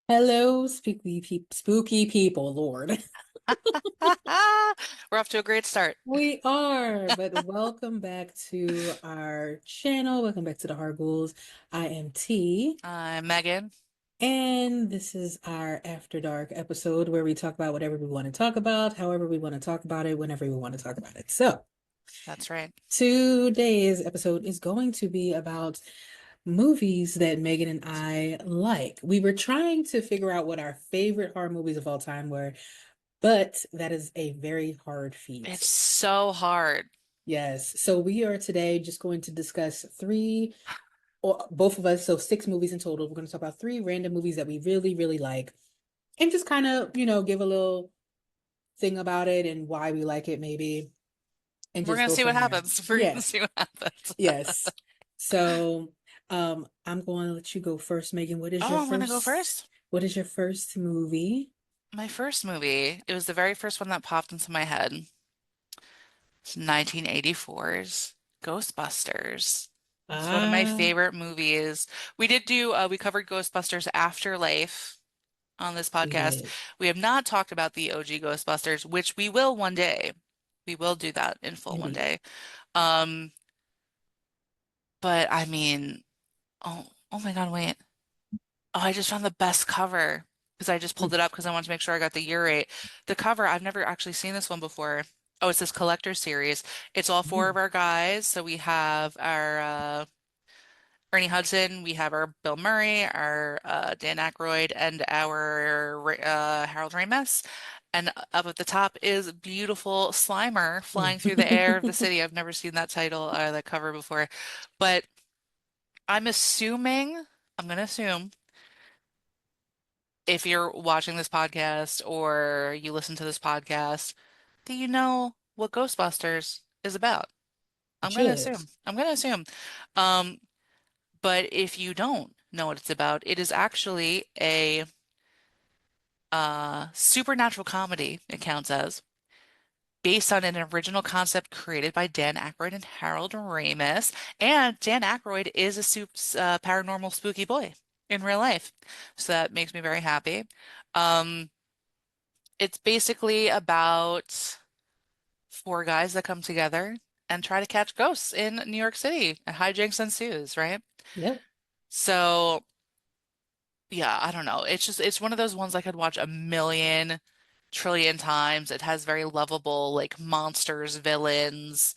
Hello, spooky people, Lord. We're off to a great start. We are, but welcome back to our channel. Welcome back to the Horror Ghouls. I am T, I'm Megan. and this is our After Dark episode where we talk about whatever we want to talk about, however we want to talk about it, whenever we want to talk about it. So, That's right. today's episode is going to be about movies that Megan and I like. We were trying to figure out what our favorite horror movies of all time were. But that is a very hard feat. It's so hard. Yes. So we are today just going to discuss three, or both of us, so six movies in total. We're going to talk about three random movies that we really, really like and just kind of, give a little thing about it and why we like it, maybe, and We're just gonna go see what from there. happens. We're gonna Yeah. see what happens. Yes. So, I'm going to let you go first, Megan. Oh, I'm gonna go first. What is your first movie? My first movie, it was the very first one that popped into my head. It's 1984's Ghostbusters. It's one of my Ah, favorite movies. We covered Ghostbusters Afterlife on this we podcast. did. We have not talked about the OG Ghostbusters, which we will one day. We will do that in full one Indeed. day. Um, but I mean, oh my God, wait. Oh, I just found the best cover because I just pulled it up because I wanted to make sure I got the year right. The cover, I've never actually seen this one before. Oh, it's this collector series. It's all four of Mm. our guys. So we have our Ernie Hudson, we have our Bill Murray, our Dan Aykroyd, and our Harold Ramis. And up at the top is beautiful Slimer flying through the air of the city. I've never seen that title, that cover before, but I'm assuming, I'm going to assume if you're watching this podcast or you listen to this podcast, that you know what Ghostbusters is about. I'm going to Should. assume. I'm going to assume. Um, but if you don't know what it's about, it is actually a supernatural comedy, it counts as, based on an original concept created by Dan Aykroyd and Harold Ramis. And Dan Aykroyd is a paranormal spooky boy in real life. So that makes me very happy. Um, it's basically about four guys that come together and try to catch ghosts in New York City. And hijinks ensues, right? Yep. So, yeah, I don't know. It's one of those ones I could watch a million trillion times. It has very lovable, like, monsters, villains.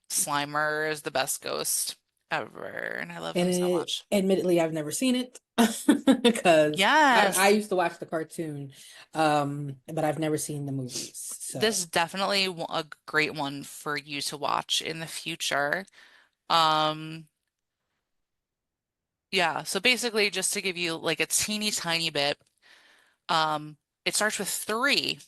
Slimer is the best ghost ever, and I love And him so much. admittedly, I've never seen it because I Yes, used to watch the cartoon, but I've never seen the movies. this So, is definitely a great one for you to watch in the future. Um, yeah, so basically, just to give you like a teeny tiny bit, um, it starts with three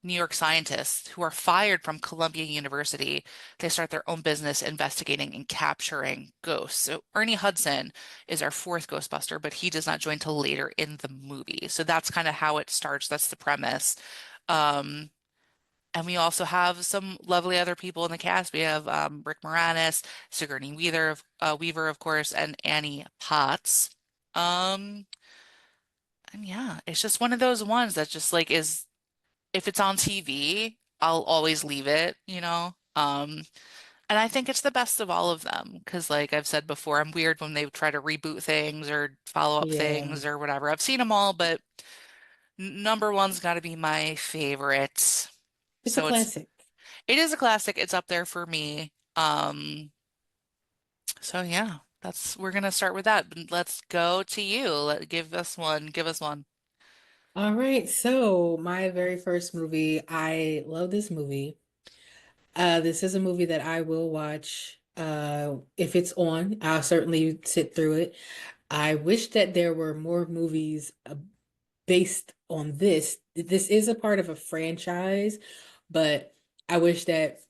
New York scientists who are fired from Columbia University. They start their own business investigating and capturing ghosts. So Ernie Hudson is our fourth Ghostbuster, but he does not join till later in the movie. So that's kind of how it starts. That's the premise. Um, and we also have some lovely other people in the cast. We have Rick Moranis, Sigourney Weaver, of course, and Annie Potts. Um, and yeah, it's just one of those ones that just like is if it's on TV, I'll always leave it, you know? And I think it's the best of all of them because, like I've said before, I'm weird when they try to reboot things or follow up yeah, things or whatever. I've seen them all, but number one's got to be my favorite. it's a So classic. it is a classic. It's up there for me. So yeah, we're gonna start with that. Let's go to you. Give us one. Give us one. All right, so my very first movie, I love this movie. This is a movie that I will watch. If it's on, I'll certainly sit through it. I wish that there were more movies based on this. This is a part of a franchise, but I wish that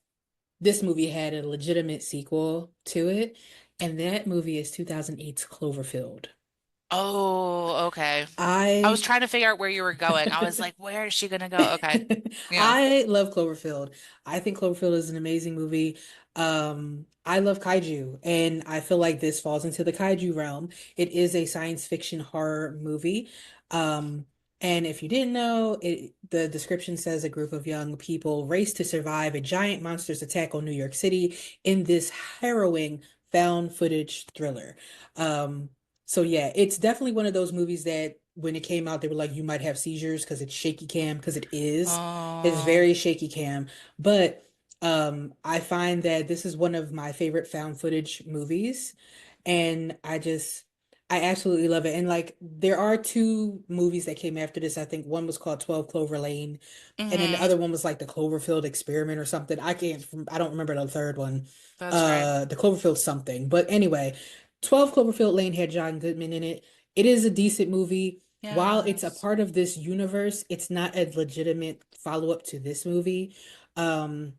this movie had a legitimate sequel to it. And that movie is 2008's Cloverfield. Oh, okay. I was I trying to figure out where you were going. I was like, where is she gonna go? Okay. Yeah. I love Cloverfield. I think Cloverfield is an amazing movie. I love kaiju, and I feel like this falls into the kaiju realm. It is a science fiction horror movie. Um, and if you didn't know, the description says a group of young people race to survive a giant monster's attack on New York City in this harrowing found footage thriller. Um, so yeah, it's definitely one of those movies that when it came out, they were like, you might have seizures because it's shaky cam, because it is. It's Oh, very shaky cam. But I find that this is one of my favorite found footage movies, and I absolutely love it. And like, there are two movies that came after this. I think one was called 12 Clover Lane, and then the mm-hmm. other one was like the Cloverfield Experiment or something. I don't remember the third one. That's right. The Cloverfield something. But anyway, 12 Cloverfield Lane had John Goodman in it. It is a decent movie. While it's a Yes. part of this universe, it's not a legitimate follow-up to this movie. Um,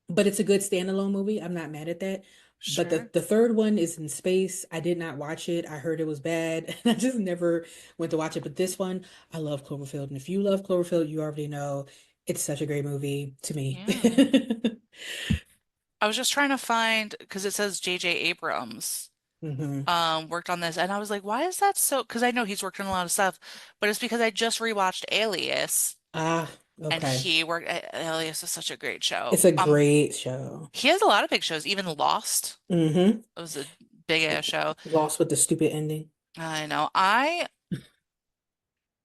but it's a good standalone movie. I'm not mad at that. But the Sure. the third one is in space. I did not watch it. I heard it was bad, and I just never went to watch it. But this one, I love Cloverfield, and if you love Cloverfield, you already know it's such a great movie to me. Yeah. I was just trying to find because it says J.J. Abrams hmm worked on this, and I was like, why is that so? Because I know he's worked on a lot of stuff, but it's because I just rewatched Alias, Ah, and okay. he worked. Alias is such a great show. It's a great show. He has a lot of big shows, even Lost. hmm It was a big ass show. Lost with the stupid ending. I know. I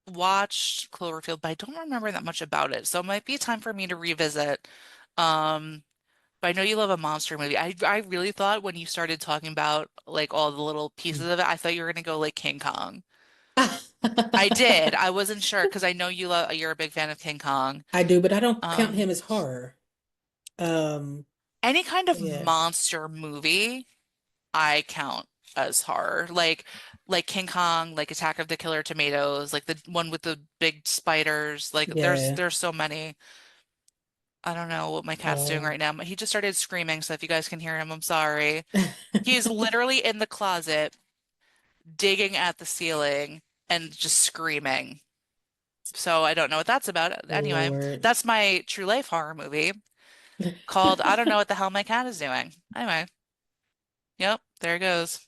watched Cloverfield, but I don't remember that much about it, so it might be time for me to revisit. Um, But I know you love a monster movie. I really thought when you started talking about like all the little pieces of it, I thought you were gonna go like King Kong. I did. I wasn't sure because I know you're a big fan of King Kong. I do, but I don't count Um, him as horror. Um, any kind of yeah, monster movie I count as horror. Like King Kong, like Attack of the Killer Tomatoes, like the one with the big spiders. Like yeah. there's so many. I don't know what my cat's doing Oh. right now, but he just started screaming, so if you guys can hear him, I'm sorry. He is literally in the closet digging at the ceiling and just screaming. So I don't know what that's about. Anyway, Lord. that's my true life horror movie called I don't know what the hell my cat is doing. Anyway, yep, there it goes.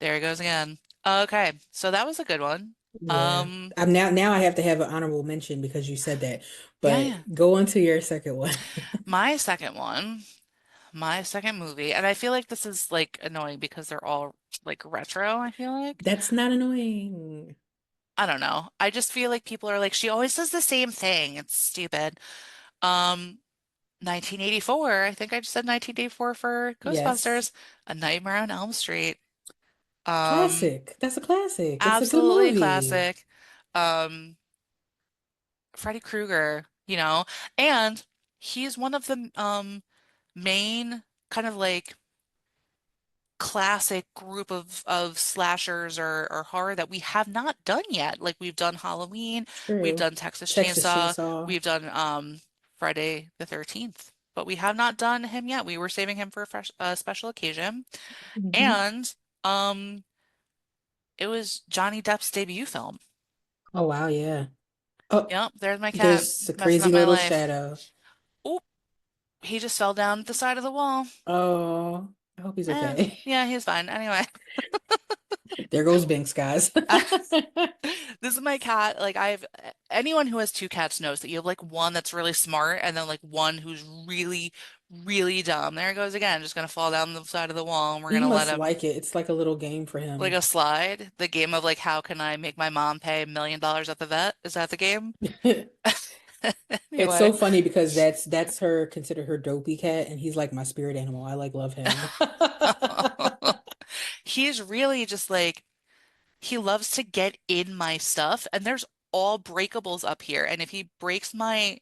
There it goes again. Okay, so that was a good one. Yeah. Um, I'm now I have to have an honorable mention because you said that. yeah, But yeah. go on to your second one. My second one, my second movie, and I feel like this is like annoying because they're all like retro, I feel like. That's not annoying. I don't know. I just feel like people are like, she always does the same thing. It's stupid. Um, 1984. I think I just said 1984 for Yes. Ghostbusters. A Nightmare on Elm Street. Um, Classic. That's a classic. It's a good Absolutely movie. classic. Um, Freddy Krueger, and he's one of the main kind of like classic group of slashers or horror that we have not done yet. Like we've done Halloween, we've True. done Texas Texas Chainsaw, Chainsaw. we've done Friday the 13th, but we have not done him yet. We were saving him for a special occasion. hmm And um it was Johnny Depp's debut film. Oh wow, yeah. Oh, Yep, there's my cat there's a messing crazy up my little life. shadow. Oh, he just fell down the side of the wall. Oh, I hope he's okay. Yeah, he's fine. Anyway, There goes Binks, guys. this is my cat. Like anyone who has two cats knows that you have like one that's really smart and then like one who's really, really dumb. There it goes again, just gonna fall down the side of the wall and we're He gonna let must him like it. It's like a little game for like him. a slide. The game of like how can I make my mom pay $1 million at the vet? Is that the game? It's so Anyway. funny because that's her consider her dopey cat, and he's like my spirit animal. I like love him. He's really just like he loves to get in my stuff, and there's all breakables up here. And if he breaks my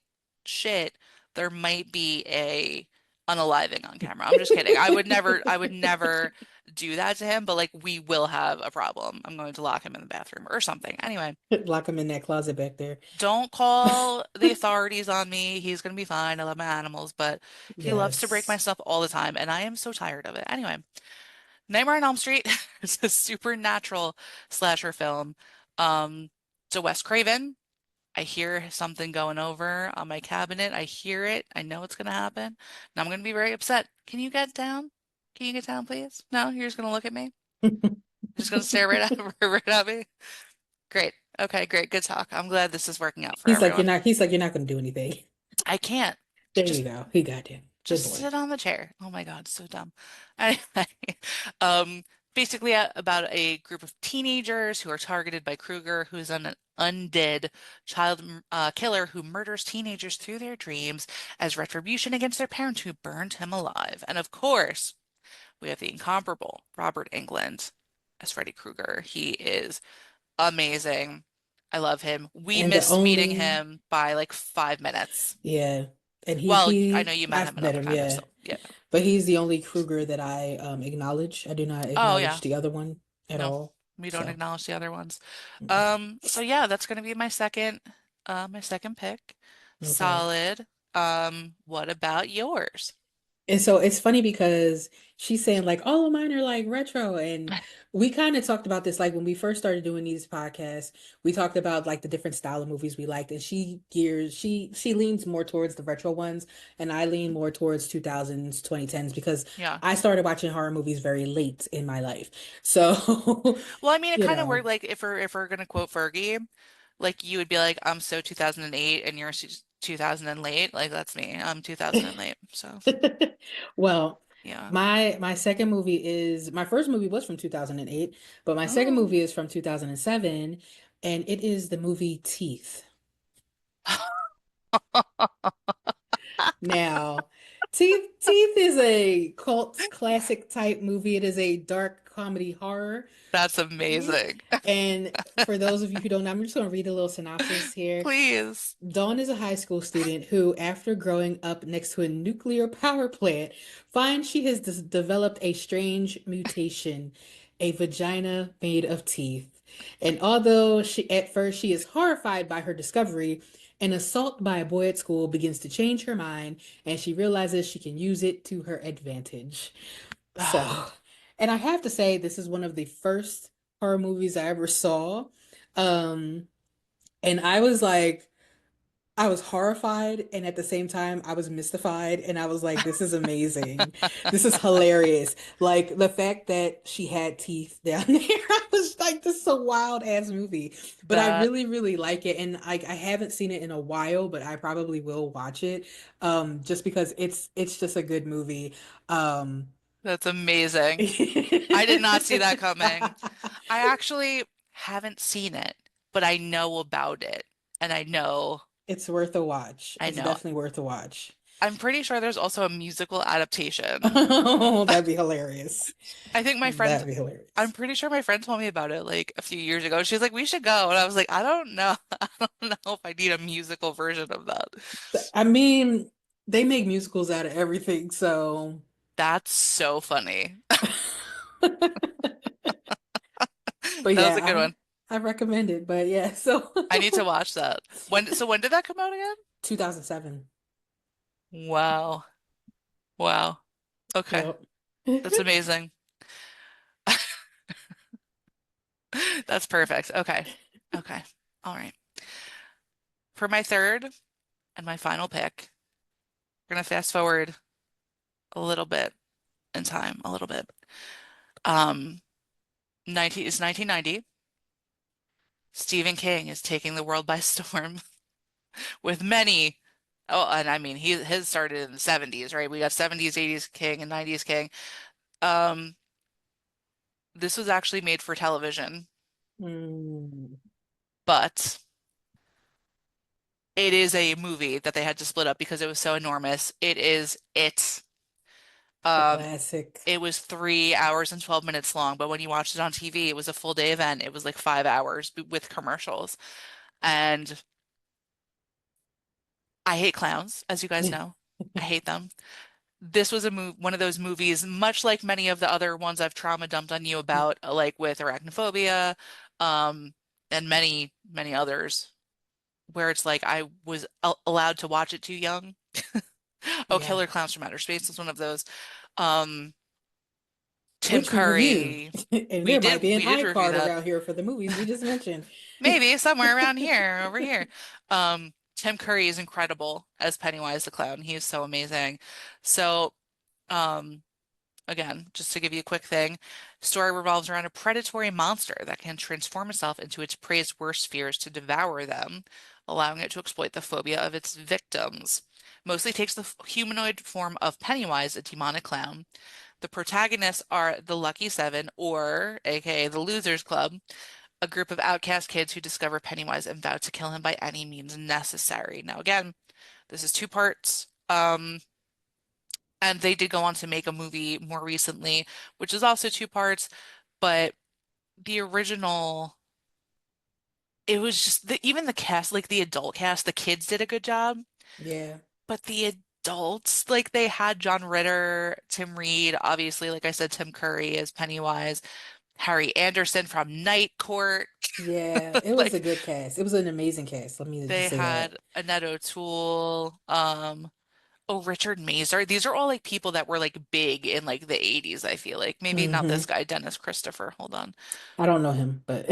shit, there might be a unaliving on camera. I'm just kidding. I would never do that to him, but like we will have a problem. I'm going to lock him in the bathroom or something. Anyway, Lock him in that closet back there. don't call the authorities on me. He's gonna be fine. I love my animals, but he loves to break my Yes. stuff all the time, and I am so tired of it. Anyway. Nightmare on Elm Street is a supernatural slasher film. Um, it's a Wes Craven. I hear something going over on my cabinet. I hear it. I know it's going to happen. And I'm going to be very upset. Can you get down? Can you get down, please? No, you're just going to look at me? You're just going to stare right at, right at me? Great. Okay, great. Good talk. I'm glad this is working out for everyone. He's like, you're not gonna do anything. I can't. There you Just go. He got you. Good just boy. sit on the chair. Oh my God, so dumb. Anyway, um, basically about a group of teenagers who are targeted by Krueger, who's an undead child killer who murders teenagers through their dreams as retribution against their parents who burned him alive. And of course, we have the incomparable Robert Englund as Freddy Krueger. He is amazing. I love him. We And the missed meeting only him by like 5 minutes. yeah. And Well, I know you met I've him met another him, time, but yeah. still, yeah. But he's the only Krueger that I acknowledge. I do not Oh acknowledge yeah. the other one at No, all. we don't So acknowledge the other ones. mm, So yeah, that's gonna be my second pick. okay. Solid. What about yours? And so it's funny because she's saying like all of mine are like retro, and we kind of talked about this like when we first started doing these podcasts. We talked about like the different style of movies we liked, and she leans more towards the retro ones, and I lean more towards 2000s, 2010s because Yeah. I started watching horror movies very late in my life. So, Well, I mean, it you kind of know. worked like if we're gonna quote Fergie, like you would be like, I'm so 2008 and you're 2000 and late. Like that's me. I'm 2000 and late. So Well, yeah. my second movie is my first movie was from 2008, but my second Oh. movie is from 2007, and it is the movie Teeth. Now, Teeth is a cult classic type movie. It is a dark comedy horror That's movie. amazing. And for those of you who don't know, I'm just going to read a little synopsis here. Please. Dawn is a high school student who, after growing up next to a nuclear power plant, finds she has developed a strange mutation, a vagina made of teeth. And although at first she is horrified by her discovery, an assault by a boy at school begins to change her mind, and she realizes she can use it to her advantage. So, and I have to say, this is one of the first horror movies I ever saw. Um, and I was horrified, and at the same time, I was mystified, and I was like, this is amazing. This is hilarious. Like the fact that she had teeth down there, I was like, this is a wild ass movie. But I That really, really like it. And I haven't seen it in a while, but I probably will watch it. Just because it's just a good movie. Um that's amazing. I did not see that coming. I actually haven't seen it, but I know about it. And It's worth a watch. I It's know. definitely worth a watch. I'm pretty sure there's also a musical adaptation. Oh, that'd be hilarious. I think That'd be I'm hilarious. pretty sure my friend told me about it like a few years ago. She's like, we should go. And I was like, I don't know. I don't know if I need a musical version of that. I mean, they make musicals out of everything, so That's so funny. but That was yeah, a good one. I recommend it. But yeah, so I need to watch that. When did that come out again? 2007. Wow. Wow. Okay. Yep. That's amazing. That's perfect. Okay. Okay. All right. For my third and my final pick, we're gonna fast forward a little bit in time, a little bit. Um, 1990. Stephen King is taking the world by storm with many. Oh, and I mean, his started in the 70s, right? We got 70s, 80s King and 90s King. Um, this was actually made for television, Mm, but it is a movie that they had to split up because it was so enormous. It is it. the Um, classic. it was 3 hours and 12 minutes long, but when you watched it on TV, it was a full day event. It was like 5 hours with commercials. And I hate clowns, as you guys know. I hate them. This was one of those movies, much like many of the other ones I've trauma dumped on you about, like with arachnophobia, um, and many, many others, where it's like I was allowed to watch it too young. Oh, Yeah. Killer Clowns from Outer Space is one of those. Um, Tim which we reviewed. Curry. And there might be an We did review iCard that. around here for the movies we just mentioned. Maybe somewhere around here, over here. Tim Curry is incredible as Pennywise the Clown. He is so amazing. So, um, again, just to give you a quick thing, story revolves around a predatory monster that can transform itself into its prey's worst fears to devour them, allowing it to exploit the phobia of its victims. Mostly takes the humanoid form of Pennywise, a demonic clown. The protagonists are the Lucky Seven, or aka the Losers Club, a group of outcast kids who discover Pennywise and vow to kill him by any means necessary. Now, again, this is two parts. And they did go on to make a movie more recently, which is also two parts, but the original, it was just even the cast, like the adult cast, the kids did a good job, Yeah. but the adults, like they had John Ritter, Tim Reed, obviously, like I said, Tim Curry as Pennywise, Harry Anderson from Night Court. Yeah. It was a Like good cast. It was an amazing cast. Let me just they say that. had Annette O'Toole, oh, Richard Mazur. These are all like people that were like big in like the 80s, I feel like. Maybe not this Hmm. guy, Dennis Christopher. Hold on. I don't know him, but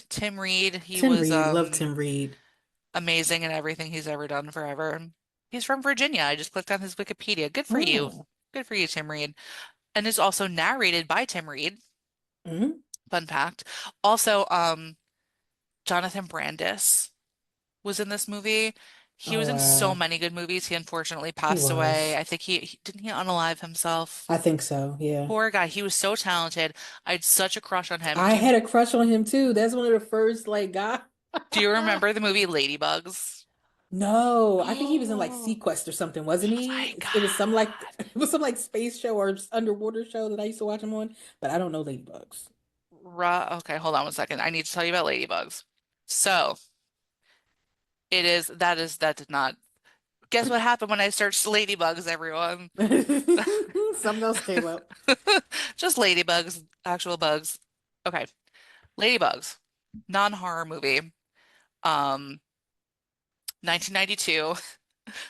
Tim Reed, he Tim was Reed, love Tim Reed. amazing in everything he's ever done forever. He's from Virginia. I just clicked on his Wikipedia. Good for you. Oh. Good for you, Tim Reed. And is also narrated by Tim Reed. Hmm. Fun fact. Also, Jonathan Brandis was in this movie. He Oh was in so wow. many good movies. He unfortunately He passed away. was. I think didn't he unalive himself? I think so, yeah. Poor guy. He was so talented. I had such a crush on him. I had a crush on him too. That's one of the first like guy. Do you remember the movie Ladybugs? No, I think he was in like Oh Sequest or something, wasn't he? my It was some like God. it was some like space show or underwater show that I used to watch him on, but I don't know Ladybugs. Okay, hold on one second. I need to tell you about Ladybugs. So, that did not. Guess what happened when I searched Ladybugs, everyone? Something else came up. Just Ladybugs, actual bugs. Okay, Ladybugs, non-horror movie. Um, 1992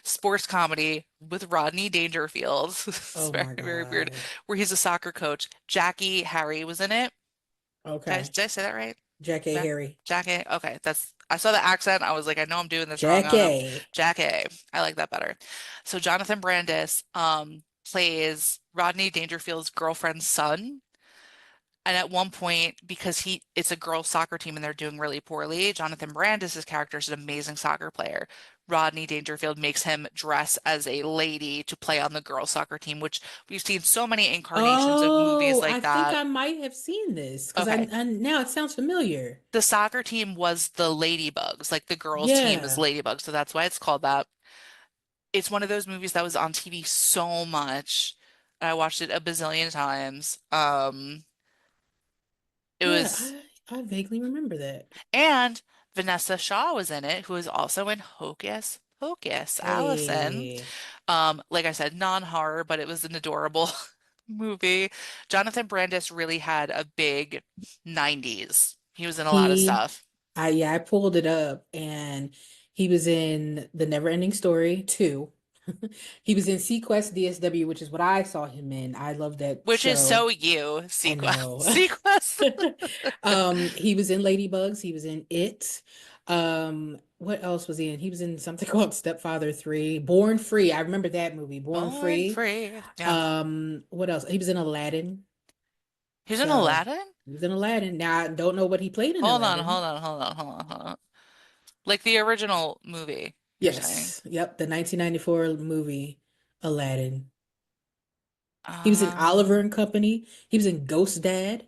sports comedy with Rodney Dangerfield. It's Oh very, my very weird. God. Where he's a soccer coach. Jackie Harry was in it. Okay. Did I say that right? Jack A. Jack, Harry. Jackie. Okay, I saw the accent. I was like, I know I'm doing this wrong. I Jack don't know. A. Jackie. I like that better. So Jonathan Brandis plays Rodney Dangerfield's girlfriend's son. And at one point, because it's a girls' soccer team and they're doing really poorly, Jonathan Brandis's character is an amazing soccer player. Rodney Dangerfield makes him dress as a lady to play on the girls' soccer team, which we've seen so many incarnations of movies Oh, like I think that. I might have seen this because Okay. I now it sounds familiar. The soccer team was the Ladybugs, like the girls' team is Yeah. Ladybugs, so that's why it's called that. It's one of those movies that was on TV so much. And I watched it a bazillion times. It Yeah, was I vaguely remember that. And Vanessa Shaw was in it, who is also in Hocus Pocus, Allison. Hey. Like I said, non-horror, but it was an adorable movie. Jonathan Brandis really had a big 90s. He was in a lot of He stuff. I pulled it up and he was in The Neverending Story 2. He was in Sequest DSW, which is what I saw him in. I love that Which is show. so you, I Sequest. know. Sequest. He was in Ladybugs, he was in It. What else was he in? He was in something called Stepfather 3, Born Free. I remember that movie, Born Born Free. free. Yeah. What else? He was in Aladdin. He's in So Aladdin? he was in Aladdin. Now I don't know what he played in Hold on, Aladdin. hold on, hold on, hold on, hold on. Like the original movie, you're saying. Yes. Yep. The 1994 movie Aladdin. He was in Oliver Um, and Company. He was in Ghost Dad.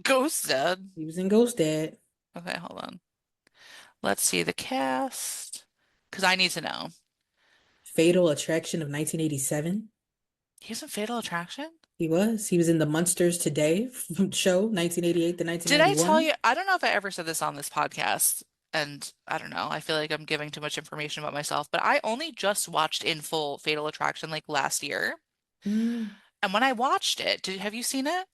Ghosted. He was in Ghost Dad. Okay, hold on. Let's see the cast. Because I need to know. Fatal Attraction of 1987. He's in Fatal Attraction? He was. He was in the Monsters Today show, 1988 to Did I tell 1991. you? I don't know if I ever said this on this podcast, and I don't know. I feel like I'm giving too much information about myself, but I only just watched in full Fatal Attraction like last year. Mm. And when I watched it, have you seen it?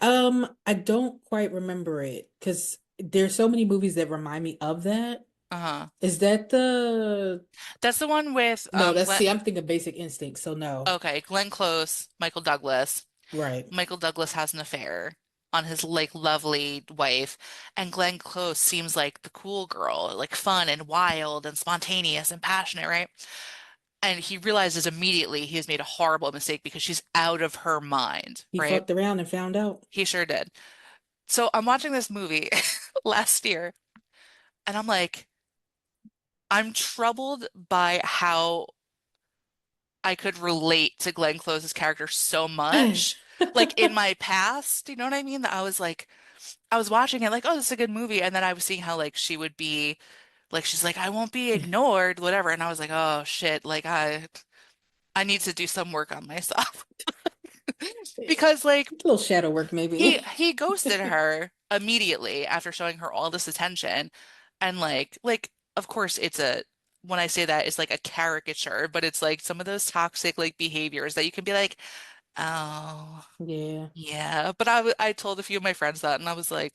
I don't quite remember it because there's so many movies that remind me of that. Uh-huh. Is that the That's the one with No, that's Glenn. see, I'm thinking Basic Instinct, so no. Okay, Glenn Close, Michael Douglas. Right. Michael Douglas has an affair on his like lovely wife, and Glenn Close seems like the cool girl, like fun and wild and spontaneous and passionate, right? And he realizes immediately he has made a horrible mistake because she's out of her mind, He right? fucked around and found out. He sure did. So I'm watching this movie last year, and I'm like, I'm troubled by how I could relate to Glenn Close's character so much. Like in my past, you know what I mean? That I was like, I was watching it like, oh, this is a good movie. And then I was seeing how like she would be like, she's like, I won't be ignored, whatever. And I was like, oh shit, like I need to do some work on myself. A Because like little shadow work, he maybe. he ghosted her immediately after showing her all this attention. And like of course it's a when I say that it's like a caricature, but it's like some of those toxic like behaviors that you can be like, oh, Yeah. yeah. But I told a few of my friends that and I was like,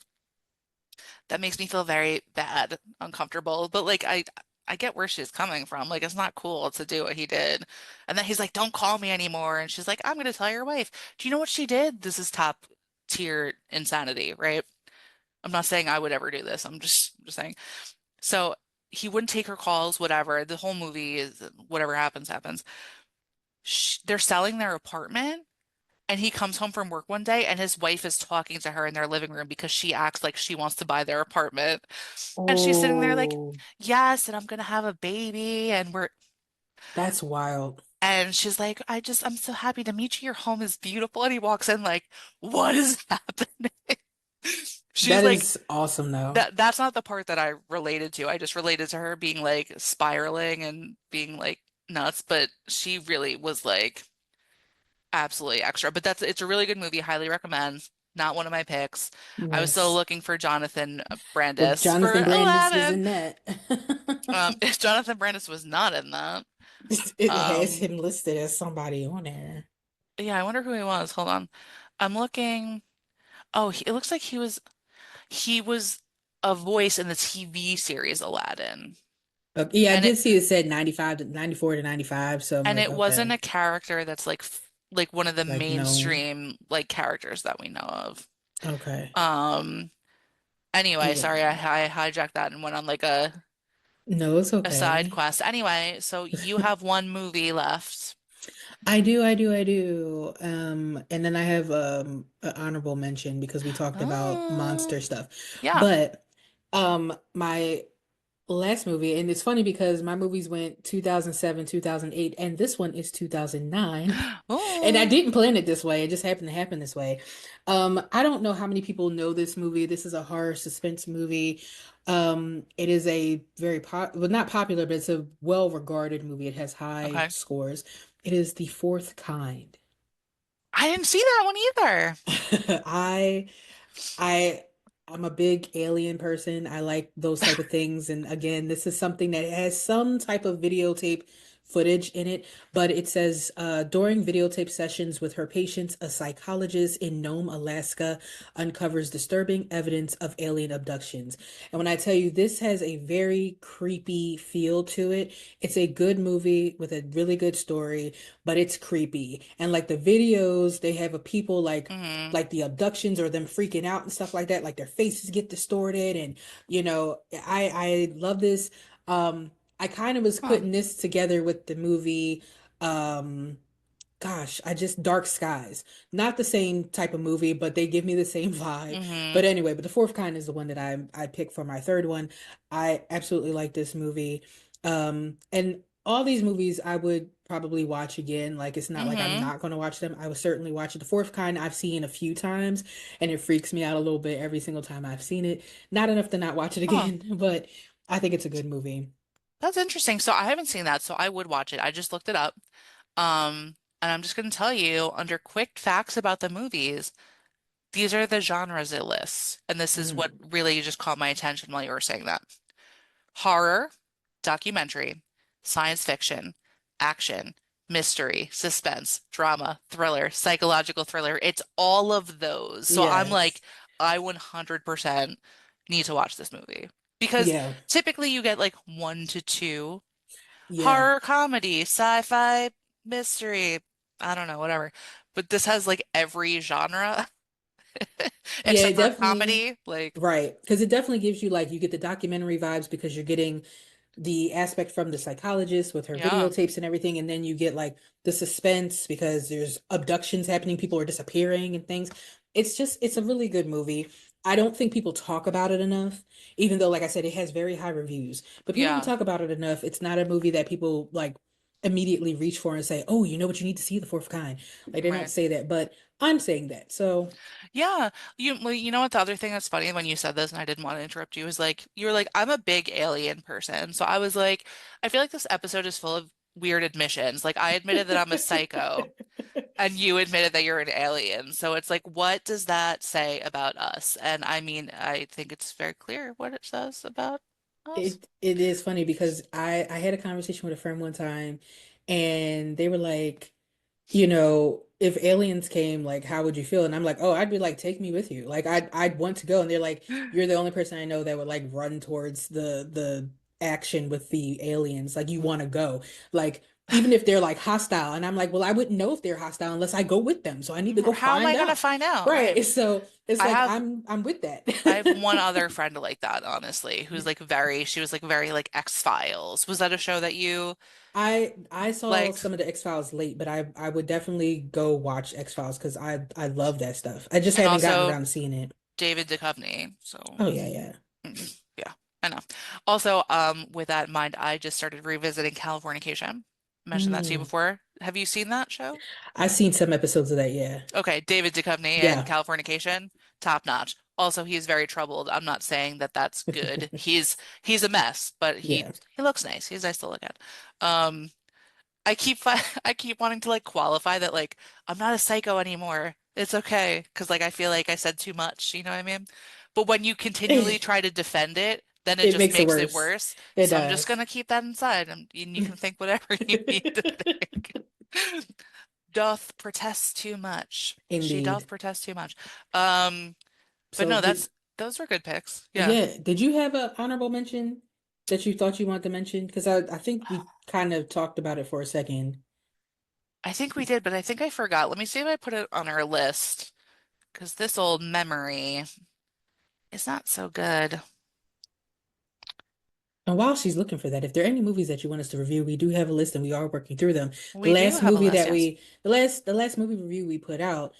that makes me feel very bad, uncomfortable. But like I get where she's coming from. Like it's not cool to do what he did. And then he's like, "Don't call me anymore." And she's like, "I'm gonna tell your wife." Do you know what she did? This is top tier insanity, right? I'm not saying I would ever do this. I'm just saying. So he wouldn't take her calls, whatever. The whole movie is whatever happens, happens. They're selling their apartment. And he comes home from work one day and his wife is talking to her in their living room because she acts like she wants to buy their apartment. And she's sitting there like, Oh, yes, and I'm gonna have a baby that's wild. and she's like, I'm so happy to meet you. Your home is beautiful. And he walks in like, what is happening? She's That like, is awesome, though. that's not the part that I related to. I just related to her being like spiraling and being like nuts, but she really was like absolutely extra. But it's a really good movie. Highly recommend. Not one of my picks. I was still Yes. looking for Jonathan Well, Brandis for Jonathan Brandis was 11. in that. If Jonathan Brandis was not in that. It has Um, him listed as somebody on there. yeah, I wonder who he was. Hold on. I'm looking. Oh, it looks like he was a voice in the TV series Aladdin. Yeah, I And it did see it said 95 to 94 to 95, so I'm and like, it wasn't okay, a character that's like one of the like known. mainstream like characters that we know of. Okay. Um anyway, Yeah. sorry, I hijacked that and went on like No, it's a side okay. quest. Anyway, so you have one movie left. I do. And then I have an honorable mention because we talked about Oh, monster stuff. yeah. But my last movie, and it's funny because my movies went 2007, 2008, and this one is 2009. And I Oh, didn't plan it this way. It just happened to happen this way. I don't know how many people know this movie. This is a horror suspense movie. It is a well, not popular, but it's a well-regarded movie. It has high okay. scores. It is The Fourth Kind. I didn't see that one either. I I I'm a big alien person. I like those type of things. And again, this is something that has some type of videotape footage in it, but it says during videotape sessions with her patients, a psychologist in Nome, Alaska, uncovers disturbing evidence of alien abductions. And when I tell you this has a very creepy feel to it, it's a good movie with a really good story, but it's creepy. And like the videos, they have a people Hmm. like the abductions or them freaking out and stuff like that, like their faces get distorted. And I love this. I kind of was Huh. putting this together with the movie um gosh, I just Dark Skies. Not the same type of movie, but they give me the same vibe. Hmm. But anyway, but The Fourth Kind is the one that I picked for my third one. I absolutely like this movie. And all these movies I would probably watch again. Like it's not like I'm Hmm. not going to watch them. I would certainly watch it. The Fourth Kind I've seen a few times and it freaks me out a little bit every single time I've seen it. Not enough to not watch it Huh. again, but I think it's a good movie. That's interesting. So I haven't seen that, so I would watch it. I just looked it up. And I'm just going to tell you under quick facts about the movies, these are the genres it lists. And this is what Mm. really just caught my attention while you were saying that. Horror, documentary, science fiction, action, mystery, suspense, drama, thriller, psychological thriller. It's all of those. So I'm like, Yes. I 100% need to watch this movie because Yeah. typically you get like one to two Yeah. horror comedy, sci-fi, mystery, I don't know, whatever. but this has like every genre Yeah, except it for definitely, comedy. Like, right. Because it definitely gives you like, you get the documentary vibes because you're getting the aspect from the psychologist with her yeah, videotapes and everything, and then you get like the suspense because there's abductions happening, people are disappearing and things. It's a really good movie. I don't think people talk about it enough, even though, like I said, it has very high reviews. But people don't yeah, talk about it enough. It's not a movie that people like immediately reach for and say, "Oh, you know what you need to see, The Fourth Kind." Like they don't right. say that, but I'm saying that. So Yeah. You know what the other thing that's funny when you said this and I didn't want to interrupt you is like you were like, I'm a big alien person. So I was like, I feel like this episode is full of weird admissions. Like I admitted that I'm a psycho and you admitted that you're an alien. So it's like, what does that say about us? And I mean, I think it's very clear what it says about us. it is funny because I had a conversation with a friend one time and they were like, if aliens came, like how would you feel? And I'm like, oh, I'd be like, take me with you. Like I'd want to go. And they're like, you're the only person I know that would like run towards the action with the aliens. Like you want to go. Like even if they're like hostile. And I'm like, well, I wouldn't know if they're hostile unless I go with them. So I need to go How am I find going to out. find out? Right. Right. So it's I like have I'm with that. I have one other friend like that, honestly, who's like she was like very like X-Files. Was that a show that you I saw liked? some of the X-Files late, but I would definitely go watch X-Files because I love that stuff. I just And haven't gotten also around to seeing it. David Duchovny. So, Oh yeah, yeah. yeah, I know. Also, with that in mind, I just started revisiting Californication. I mentioned that to you Mm. before. Have you seen that show? I've seen some episodes of that, yeah. Okay, David Duchovny and Yeah. Californication, top notch. Also, he's very troubled. I'm not saying that that's good. He's a mess, but he Yeah. he looks nice. He's nice to look at. Um, I keep wanting to like qualify that like I'm not a psycho anymore. It's okay because like I feel like I said too much, you know what I mean? But when you continually It try to defend it, then it just makes it makes it worse. worse. It So I'm just does. gonna keep that inside and you can think whatever you need to think. Doth protest too much. She doth Indeed. protest too much. Um, but So no, did those were good picks. Yeah. yeah, did you have an honorable mention that you thought you wanted to mention? Because I think we kind of talked about it for a second. I think we did, but I think I forgot. Let me see if I put it on our list because this old memory is not so good. And while she's looking for that, if there are any movies that you want us to review, we do have a list and we are working through them. The We do last have a movie list, that yes. the last movie review we put out,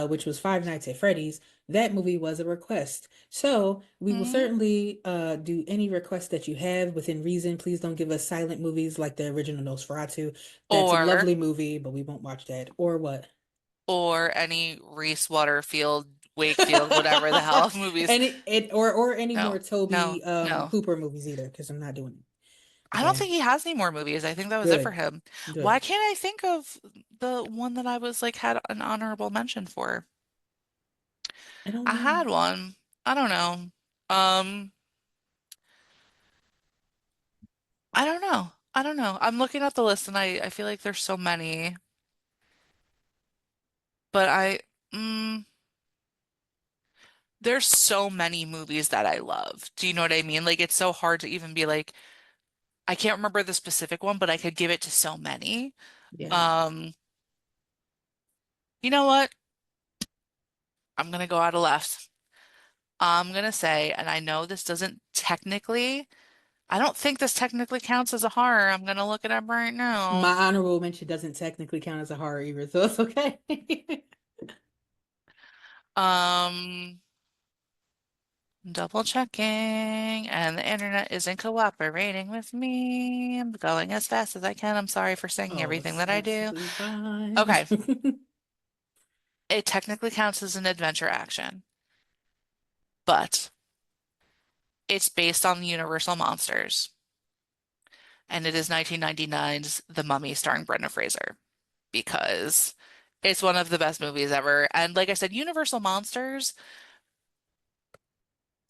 which was Five Nights at Freddy's, that movie was a request. So we will Hmm. certainly do any requests that you have within reason. Please don't give us silent movies like the original Nosferatu. That's a Or lovely movie, but we won't watch that. Or what? or any Reese Waterfield, Wakefield, whatever the hell movies. Or any more No, no, Toby no. Hooper movies either, because I'm not doing it. I don't Okay. think he has any more movies. I think that was it for Good. him. Why Good. can't I think of the one that I was like had an honorable mention for? I don't I know. had one. I don't know. Um, I don't know. I don't know. I'm looking at the list and I feel like there's so many, but mm, there's so many movies that I love. Do you know what I mean? Like it's so hard to even be like, I can't remember the specific one, but I could give it to so many. Yeah. Um, you know what? I'm gonna go out of left. I'm gonna say, and I know this doesn't technically, I don't think this technically counts as a horror. I'm gonna look it up right now. My honorable mention doesn't technically count as a horror either, so it's okay. Um, double checking, and the internet isn't cooperating with me. I'm going as fast as I can. I'm sorry for saying Oh, everything it's that I do. absolutely fine. Okay, it technically counts as an adventure action, but it's based on the Universal monsters, and it is 1999's The Mummy starring Brendan Fraser because it's one of the best movies ever. And like I said, Universal monsters,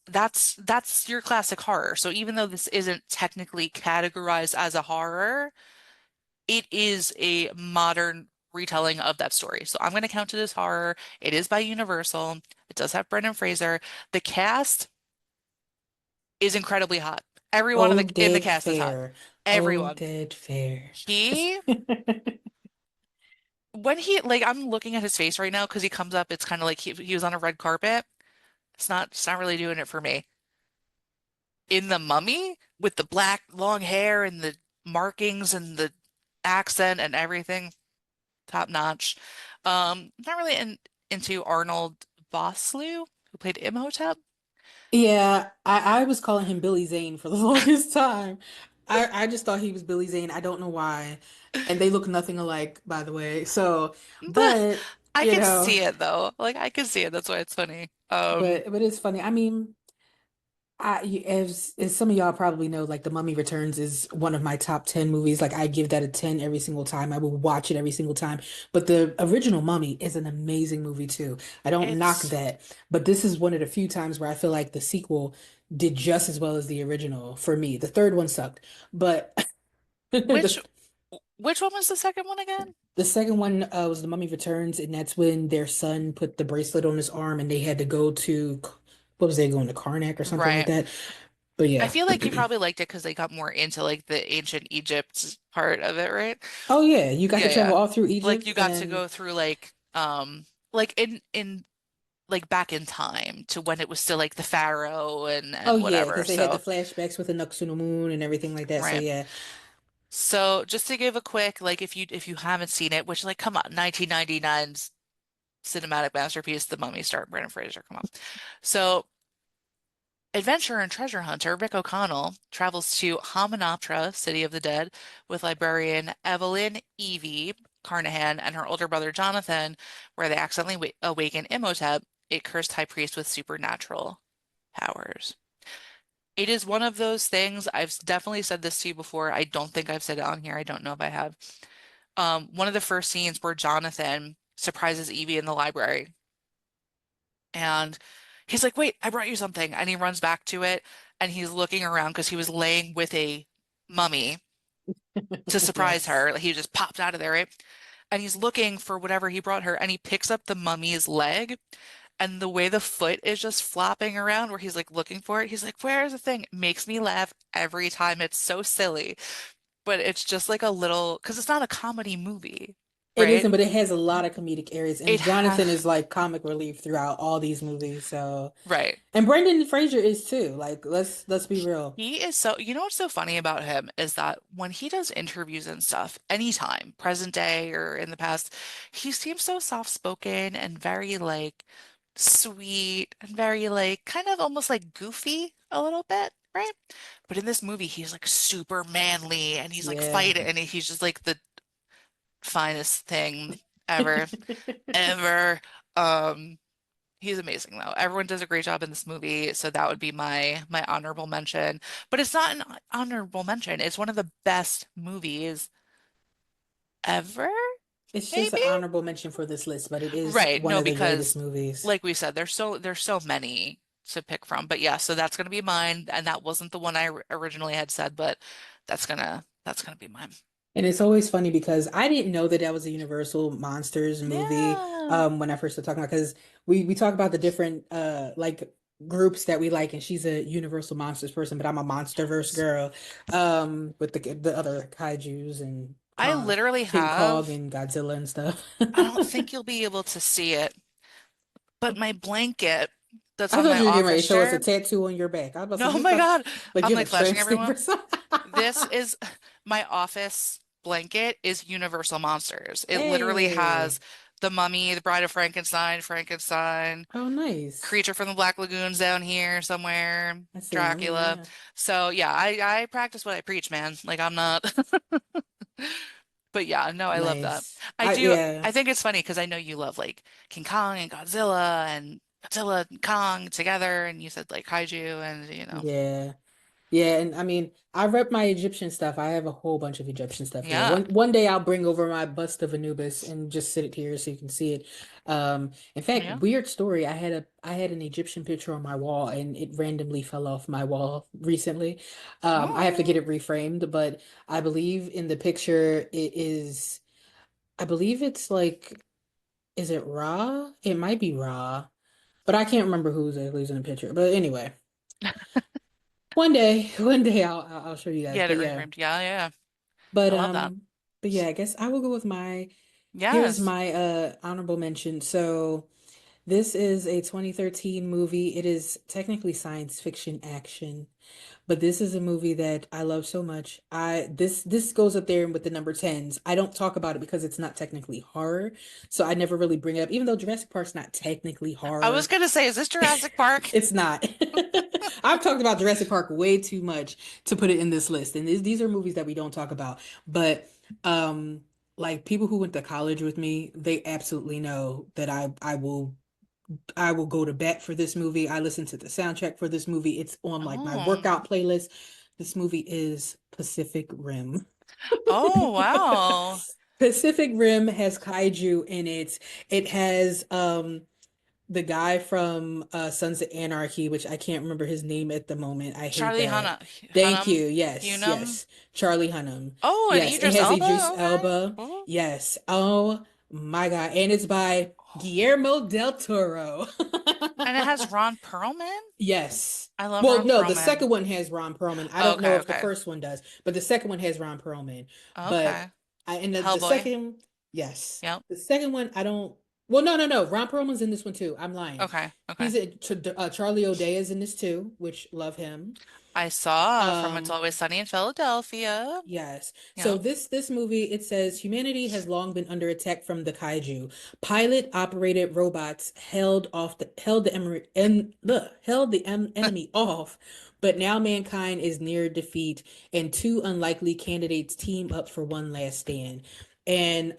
that's your classic horror. So even though this isn't technically categorized as a horror, it is a modern retelling of that story. So I'm going to count it as horror. It is by Universal. It does have Brendan Fraser. The cast is incredibly hot. Everyone Oh, in the dead cast is hot. fair. Oh, Everyone. dead fair. He when he like I'm looking at his face right now because he comes up, it's kind of like he was on a red carpet. It's not really doing it for me. In The Mummy with the black long hair and the markings and the accent and everything, top notch. Not really into Arnold Vosloo, who played Imhotep. Yeah, I was calling him Billy Zane for the longest time. I just thought he was Billy Zane. I don't know why. And they look nothing alike, by the way. So, but I you can know, see it though. Like I can see it. That's why it's funny. but it's funny. I mean, as some of y'all probably know, like The Mummy Returns is one of my top 10 movies. Like I give that a 10 every single time. I will watch it every single time. But the original Mummy is an amazing movie too. I don't knock It's that. But this is one of the few times where I feel like the sequel did just as well as the original for me. The third one sucked. But which the which one was the second one again? the second one was The Mummy Returns, and that's when their son put the bracelet on his arm and they had to go to what was they going to Karnak or something like Right. that. But I yeah. feel like you probably liked it because they got more into like the ancient Egypt part of it, right? Oh yeah, you got to Yeah, travel yeah. all through Like Egypt you got to and go through like in like back in time to when it was still like the pharaoh oh and yeah, whatever. because they had the So, flashbacks with the Moon and everything like that. So right. yeah, So just to give a quick like if you haven't seen it, which like come on, 1999's cinematic masterpiece, The Mummy starring Brendan Fraser, come on. So adventurer and treasure hunter Rick O'Connell travels to Hamunaptra, City of the Dead, with librarian Evelyn Evie Carnahan and her older brother Jonathan, where they accidentally awaken Imhotep, a cursed high priest with supernatural powers. It is one of those things, I've definitely said this to you before. I don't think I've said it on here. I don't know if I have. One of the first scenes where Jonathan surprises Evie in the library and he's like, "Wait, I brought you something." And he runs back to it and he's looking around because he was laying with a mummy to surprise yes, her. Like, he just popped out of there, right? And he's looking for whatever he brought her and he picks up the mummy's leg. And the way the foot is just flopping around where he's like looking for it, he's like, "Where's the thing?" It makes me laugh every time. It's so silly, but it's just like a little, because it's not a comedy movie, it right? isn't, but it has a lot of comedic areas, It and Jonathan has, is like comic relief throughout all these movies. So, right. and Brendan Fraser is too. Like let's be real. He is so, you know what's so funny about him is that when he does interviews and stuff, anytime, present day or in the past, he seems so soft-spoken and very like sweet and very like kind of almost like goofy a little bit, right? But in this movie, he's like super manly and he's like Yeah. fighting and he's just like the finest thing ever, ever. Um, He's amazing though. Everyone does a great job in this movie, so that would be my honorable mention. But it's not an honorable mention. It's one of the best movies ever, It's just an maybe? honorable mention for this list, but it is Right. one No, of the greatest because movies. like we said, there's so many to pick from. But yeah, so that's gonna be mine, and that wasn't the one I originally had said, but that's gonna be mine. And it's always funny because I didn't know that that was a Universal Monsters movie Yeah. when I first started talking about because we talk about the different like groups that we like and she's a Universal Monsters person, but I'm a Monsterverse Yes. girl with the other kaijus and I Kong, literally King Kong have, and Godzilla and stuff. I don't think you'll be able to see it, but my blanket that's I on thought my you were getting ready office to show us a chair. tattoo on your back. I was about to say No, oh you my about God. like I'm you have like a flashing tramp stamp everyone. or something. This is my office blanket is Universal Monsters. It literally has Hey. the Mummy, the Bride of Frankenstein, Oh, nice. Creature from the Black Lagoons down here somewhere, I see Mummy, Dracula. yeah. So yeah, I practice what I preach, man. Like I'm not but yeah, no, I love that. Nice. I do Yeah. I think it's funny because I know you love like King Kong and Godzilla and Kong together and you said like kaiju and Yeah. Yeah, and I mean, I rep my Egyptian stuff. I have a whole bunch of Egyptian stuff here. yeah. One day I'll bring over my bust of Anubis and just sit it here so you can see it. In fact, Yeah. weird story. I had an Egyptian picture on my wall and it randomly fell off my wall recently. I have to get Oh. it reframed, but I believe in the picture I believe it's like, is it Ra? It might be Ra, but I can't remember who's in the picture. But anyway. One day I'll show you guys. Get it reframed. Yeah, yeah. But I love that. um, but yeah, I guess I will go with my Here's Yes. my honorable mention. So this is a 2013 movie. It is technically science fiction action, but this is a movie that I love so much. This goes up there with the number 10s. I don't talk about it because it's not technically horror, so I never really bring it up, even though Jurassic Park's not technically I was horror. gonna say, is this Jurassic Park? It's not. I've talked about Jurassic Park way too much to put it in this list, and these are movies that we don't talk about. But um, like people who went to college with me, they absolutely know that I will go to bat for this movie. I listen to the soundtrack for this movie. It's on like my Oh. workout playlist. This movie is Pacific Rim. Oh, wow. Pacific Rim has kaiju in it. It has the guy from Sons of Anarchy, which I can't remember his name at the moment. I hate Charlie that. Hunnam, Thank Hunnam, you. Yes, Hunnam. yes. Charlie Hunnam. Oh, and Yes, it Idris has Elba. Idris Okay. Elba. Oh. Yes. Oh my God. And it's by Guillermo del Toro. And it has Ron Perlman. Yes. I love Well, Ron no, the second Perlman. one has Ron Perlman. I don't know Okay, if the okay. first one does, but the second one has Ron Perlman. But Okay. I and the Hellboy. second, yes. Yep. The second one, I don't. Well, no, no, no. Ron Perlman's in this one too. I'm lying. Okay, okay. He's a, Charlie O'Day is in this too, which love him. I saw from It's Um, Always Sunny in Philadelphia. Yes. So Yep. this movie it says humanity has long been under attack from the kaiju. Pilot operated robots held the enemy off, but now mankind is near defeat and two unlikely candidates team up for one last stand. And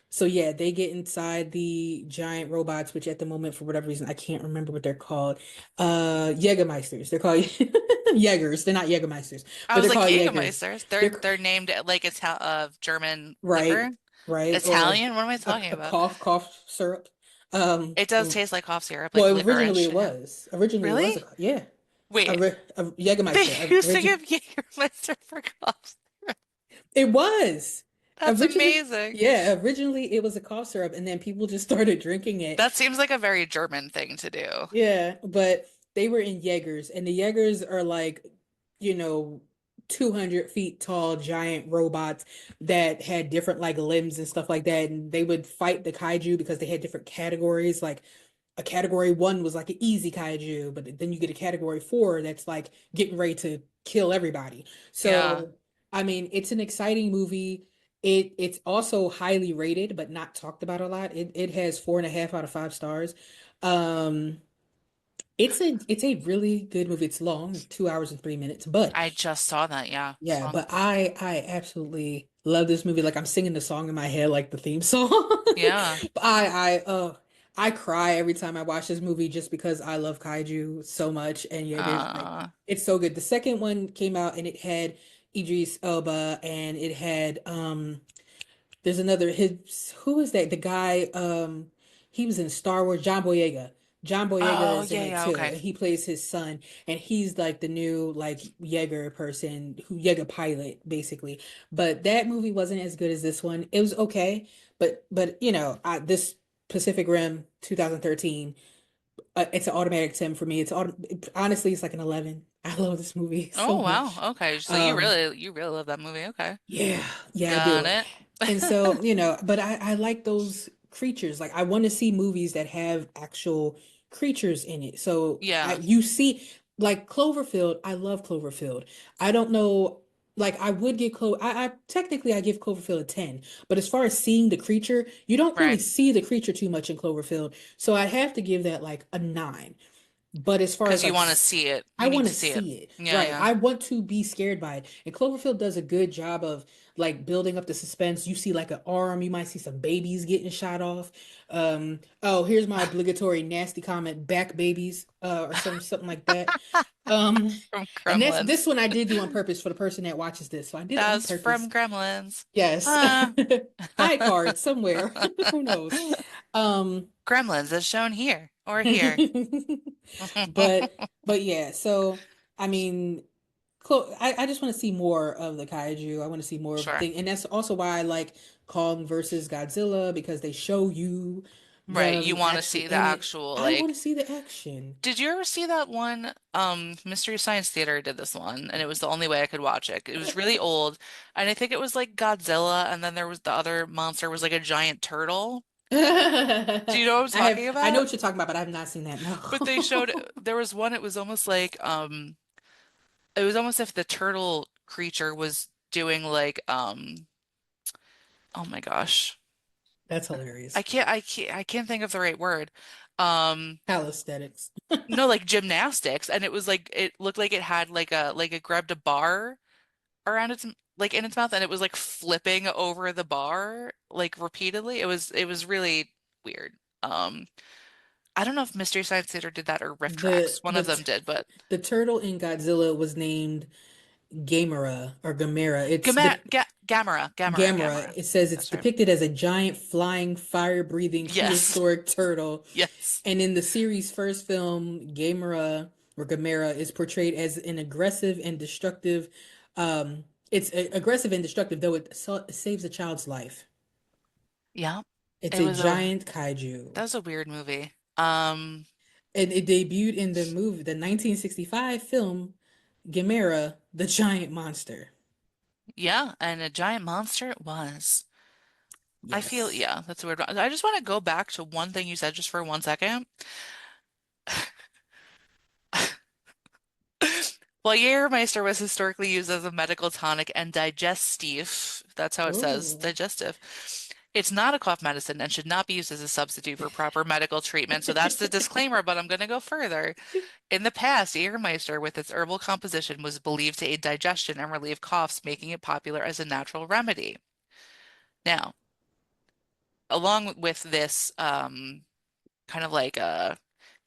so yeah, they get inside the giant robots, which at the moment for whatever reason I can't remember what they're called. Jägermeisters. They're called Jaegers. They're not Jägermeisters, I but was they're like called Jaegers. Jägermeisters. They're They're named like German right, liquor. right, or Italian? What am I talking a about? cough syrup. It does taste like cough syrup, like Well, licorice. Yeah. originally it was Really? yeah, Wait, a they Jägermeister. used to give Jägermeister for cough syrup. It was That's originally amazing. yeah, originally it was a cough syrup, and then people just started drinking it. That seems like a very German thing to do. Yeah, but they were in Jaegers, and the Jaegers are like, you know, 200 feet tall giant robots that had different like limbs and stuff like that. And they would fight the kaiju because they had different categories. Like a category one was like an easy kaiju, but then you get a category four that's like getting ready to kill everybody. Yeah. So, I mean, it's an exciting movie. It's also highly rated, but not talked about a lot. It has 4.5 out of 5 stars. Um, it's a really good movie. It's long, 2 hours and 3 minutes, but I just saw that. Yeah. It's yeah, long. but I absolutely love this movie. Like I'm singing the song in my head, like the theme song. Yeah. But I cry every time I watch this movie just because I love kaiju so much. And yeah, there's like Uh, it's so good. The second one came out and it had Idris Elba and it had there's another his who is that? The guy he was in Star Wars, John Boyega. John Boyega oh, is in yeah, it yeah. too, Okay. and he plays his son, and he's like the new like Yeager person, who Yeager pilot basically. But that movie wasn't as good as this one. It was okay, but you know, this Pacific Rim 2013, it's an automatic 10 for me. Honestly, it's like an 11. I love this movie Oh, so wow. much. Okay. So Um, you really love that movie. Okay. yeah, yeah, I Got do. it. And so, you know, but I like those creatures. Like I want to see movies that have actual creatures in it. So Yeah. you see, like Cloverfield, I love Cloverfield. I don't know, like I would give I technically I give Cloverfield a 10, but as far as seeing the creature, you don't really Right. see the creature too much in Cloverfield. So I have to give that like a 9. But as far Because as you like want to see it. I You need want to to see it. see it. Yeah, Right. yeah. I want to be scared by it. And Cloverfield does a good job of like building up the suspense. You see like an arm, you might see some babies getting shot off. Oh, here's my obligatory nasty comment, back babies, or something like that. Um, From and that's this Gremlins. one I did do on purpose for the person that watches this. So I did it on That's purpose. from Gremlins. Yes. Uh, High card somewhere. Who knows? Um, Gremlins is shown here or here. but yeah, so I mean, I just want to see more of the kaiju. I want to see more of Sure. thing, and that's also why I like Kong versus Godzilla because they show you. Right. You want to Actually see the in it. actual I want like to see the action. did you ever see that one? Mystery Science Theater did this one, and it was the only way I could watch it. It was really old, and I think it was like Godzilla, and then there was the other monster was like a giant turtle. Do you know what I'm talking I know about? what you're talking about, but I have not seen that. No. But they showed there was one, it was almost like it was almost if the turtle creature was doing like oh my gosh. That's hilarious. I can't think of the right word. Um Calisthenics. no, like gymnastics, and it was like it looked like it had like it grabbed a bar around its like in its mouth, and it was like flipping over the bar like repeatedly. It was really weird. Um I don't know if Mystery Science Theater did that or Rift The Tracks. One the of them did, but the turtle in Godzilla was named Gamera or Gamera. It's Gamera, the Gamera. Gamera. It says it's That's right. depicted as a giant, flying, fire-breathing, Yes. prehistoric turtle. Yes. And in the series' first film, Gamera or Gamera is portrayed as an aggressive and destructive. Aggressive and destructive, though it saves a child's life. Yeah. It's It a was a giant kaiju. that was a weird movie. And it debuted in the 1965 film Gamera, the Giant Monster. Yeah, and a giant monster it was. I feel, Yes. yeah, that's a weird one. I just want to go back to one thing you said just for 1 second. While Jägermeister was historically used as a medical tonic and digestive, that's how it says, Oh. digestive, it's not a cough medicine and should not be used as a substitute for proper medical treatment. So that's the disclaimer, but I'm going to go further. In the past, Jägermeister, with its herbal composition, was believed to aid digestion and relieve coughs, making it popular as a natural remedy. Now, along with this, kind of like a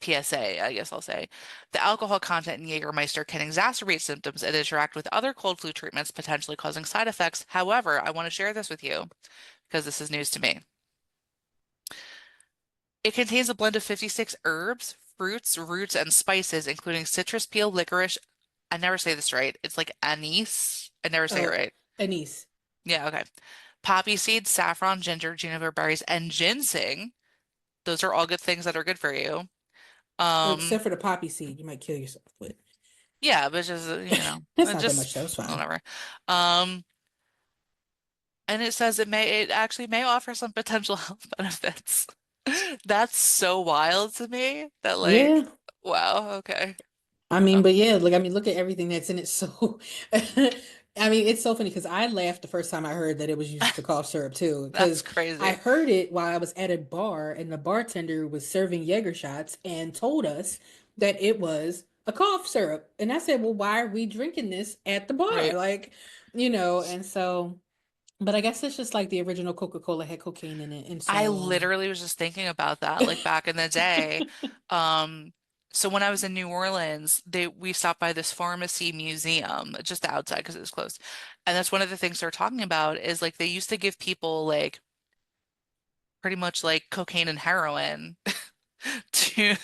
PSA, I guess I'll say. The alcohol content in Jägermeister can exacerbate symptoms and interact with other cold flu treatments, potentially causing side effects. However, I want to share this with you because this is news to me. It contains a blend of 56 herbs, fruits, roots, and spices, including citrus peel, licorice. I never say this right. It's like anise. I never say it Oh, right. anise. Yeah, okay. Poppy seeds, saffron, ginger, juniper berries, and ginseng. Those are all good things that are good for you. Well, Um, except for the poppy seed, you might kill yourself with. Yeah, but just, That's it not that just much though. It's fine. whatever. Um, and it says it actually may offer some potential health benefits. That's so wild to me that like, Yeah. wow, okay. I mean, Oh, but yeah, like I mean, look at everything that's in it. So, I mean, it's so funny because I laughed the first time I heard that it was used for cough syrup too. that's Because I crazy. heard it while I was at a bar and the bartender was serving Jaeger shots and told us that it was a cough syrup. And I said, well, why are we drinking this at the bar? Right. Like, and so, but I guess it's just like the original Coca-Cola had cocaine in it. And I so, literally was just thinking about that like back in the day. Um, so when I was in New Orleans, they we stopped by this pharmacy museum just outside because it was closed. And that's one of the things they're talking about is like they used to give people like pretty much like cocaine and heroin to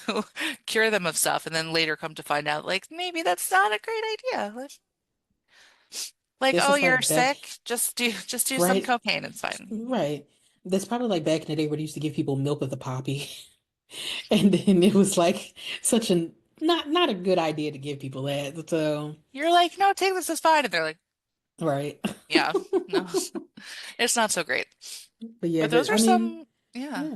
cure them of stuff, and then later come to find out like maybe that's not a great idea. Like, this oh, is you're like back, sick, just do some right? cocaine, it's fine. Right. That's probably like back in the day where they used to give people milk with a poppy. And then it was like such a not a good idea to give people that. So, You're like, no, take this, is fine. And they're like, right. yeah, no, it's not so great. But yeah, But those but are I mean, some, yeah, yeah.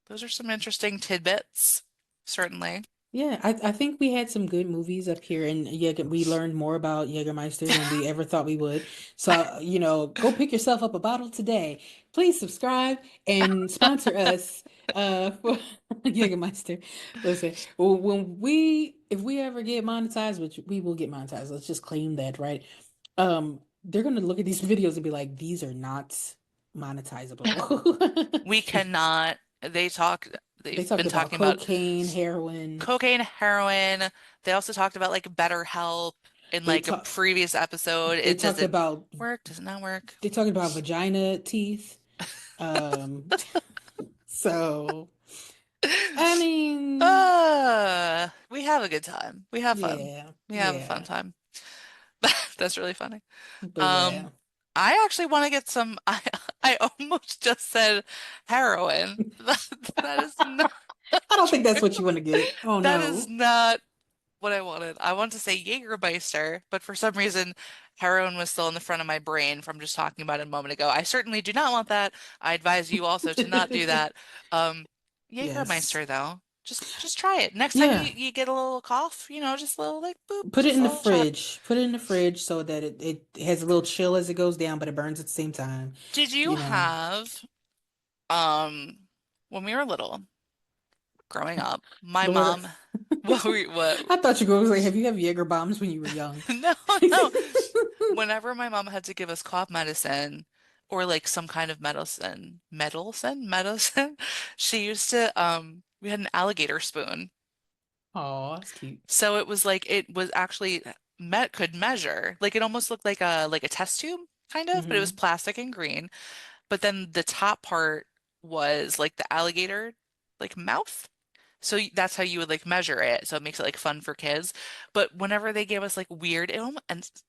those are some interesting tidbits, certainly. Yeah, I think we had some good movies up here, and yeah, we learned more about Jägermeister than we ever thought we would. So, go pick yourself up a bottle today. Please subscribe and sponsor us for Jägermeister. Listen, if we ever get monetized, which we will get monetized, let's just claim that, right? They're gonna look at these videos and be like, these are not monetizable. We cannot, They they've talked been about talking about cocaine, heroin. cocaine, heroin. They also talked about like BetterHelp in They like a talk. previous episode. They It talked doesn't about work, does it not work? they talked about vagina teeth. Um, so I mean, We have a good time. We have fun. yeah, We have a fun yeah, time. That's really funny. but Um, yeah. I actually want to get some. I almost just said heroin. That is not I don't think that's true. what you want to get. Oh That is no. not what I wanted. I want to say Jägermeister, but for some reason, heroin was still in the front of my brain from just talking about it a moment ago. I certainly do not want that. I advise you also to not do that. Um, Yes. Jägermeister, though, just try it. Next time Yeah. you get a little cough, just a little like boop, Put it just in a the little shot. fridge. Put it in the fridge so that it has a little chill as it goes down, but it burns at the same time. Did you You know. have when we were little, growing up, my Lord. mom, what? I thought you were going to say, have you had Jaeger bombs when you were young? No, no. Whenever my mom had to give us cough medicine or like some kind of medicine, she used to we had an alligator spoon. Oh, that's cute. So it was like it was actually met could measure. Like it almost looked like a test tube kind of, but it was Hmm. plastic and green. But then the top part was like the alligator like mouth. So that's how you would like measure it. So it makes it like fun for kids. But whenever they gave us like weird, and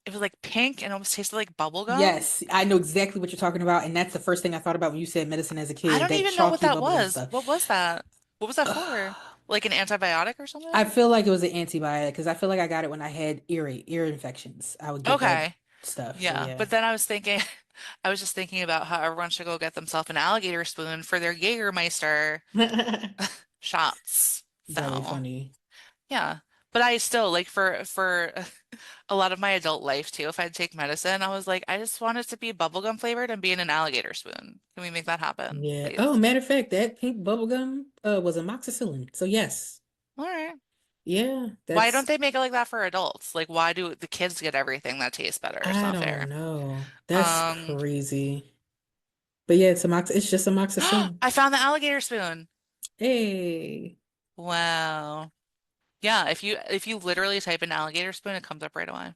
it was like pink and almost tasted like bubble gum. Yes, I know exactly what you're talking about, and that's the first thing I thought about when you said medicine as a I kid, don't that even know what chalky that bubblegum was. stuff. What was that? What was that for? Like an antibiotic or I something? feel like it was an antibiotic because I feel like I got it when I had ear infections. I would get that Okay. stuff. So Yeah. yeah. But then I was thinking, I was just thinking about how everyone should go get themselves an alligator spoon for their Jägermeister shots. Very So funny. yeah. But I still like for a lot of my adult life too, if I'd take medicine, I was like, I just want it to be bubblegum flavored and be in an alligator spoon. Can we make that happen, Yeah. Oh, please? matter of fact, that pink bubblegum was amoxicillin. So yes. All right. Yeah, Why don't that's they make it like that for adults? Like, why do the kids get everything that tastes better? It's I not don't fair. know. That's Um, crazy. But yeah, it's just amoxicillin. I found the alligator spoon. Hey, Wow. Yeah, if you literally type in alligator spoon, it comes up right away.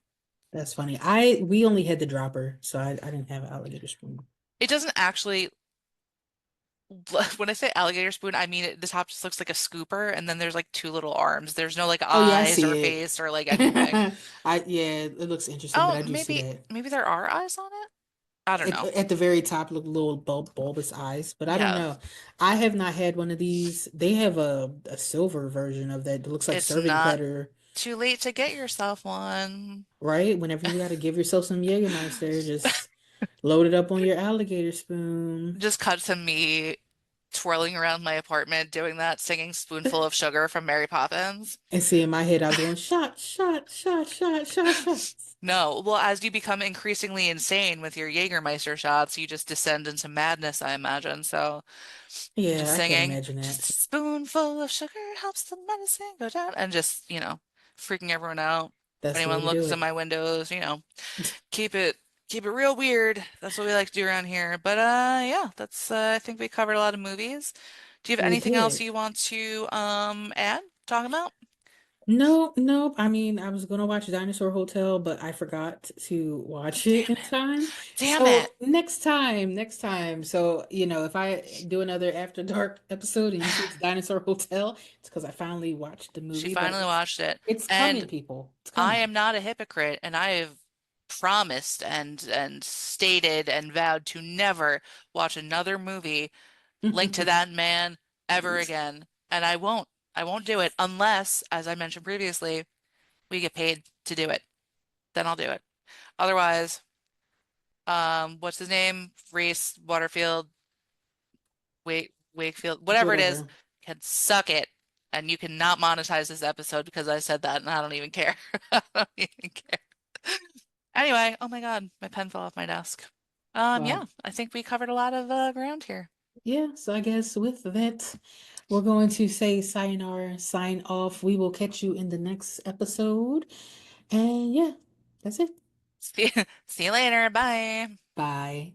that's funny. We only had the dropper, so I didn't have an alligator spoon. It doesn't actually, when I say alligator spoon, I mean the top just looks like a scooper, and then there's like two little arms. There's no like Oh yeah, I eyes or see face or like anything. it. Yeah, it looks interesting, but Oh, I do see maybe that. maybe there are eyes on it. I don't know. At the very top, look little bulbous eyes, but I don't Yeah, know. I have not had one of these. They have a silver version of that. It looks like it's serving not platter, too late to get yourself one. right? Whenever you got to give yourself some Jägermeister, just load it up on your alligator spoon. Just cut to me twirling around my apartment doing that, singing Spoonful of Sugar from Mary Poppins. And see, in my head, I was going shot, shot, shot, shot, shot, shot. No, well, as you become increasingly insane with your Jägermeister shots, you just descend into madness, I imagine. So you're just Yeah, I can't singing, imagine just that. a spoonful of sugar helps the medicine go down, and just, freaking everyone out. If That's the way anyone to do looks in it. my windows, keep it keep it real weird. That's what we like to do around here. But yeah, that's I think we covered a lot of movies. Do you have We anything else did. you want to add, talk about? No, nope. I mean, I was gonna watch Dinosaur Hotel, but I forgot to watch it Damn in it. time. Damn it. So next time. So, if I do another After Dark episode and you see it's Dinosaur Hotel, it's because I finally watched the She movie, but finally watched it. it's And coming, people. It's I coming. am not a hypocrite, and I have promised and stated and vowed to never watch another movie linked to that man ever again. And I won't. I won't do it unless, as I mentioned previously, we get paid to do it. Then I'll do it. Otherwise, what's his name? Reese Waterfield, Wakefield, whatever it is, Whatever. can suck it. And you cannot monetize this episode because I said that, and I don't even care. I don't even care. Anyway, oh my God, my pen fell off my desk. Yeah, Well, I think we covered a lot of ground here. yeah, so I guess with that, we're going to say sayonara, sign off. We will catch you in the next episode. And yeah, that's it. See you later. Bye. Bye.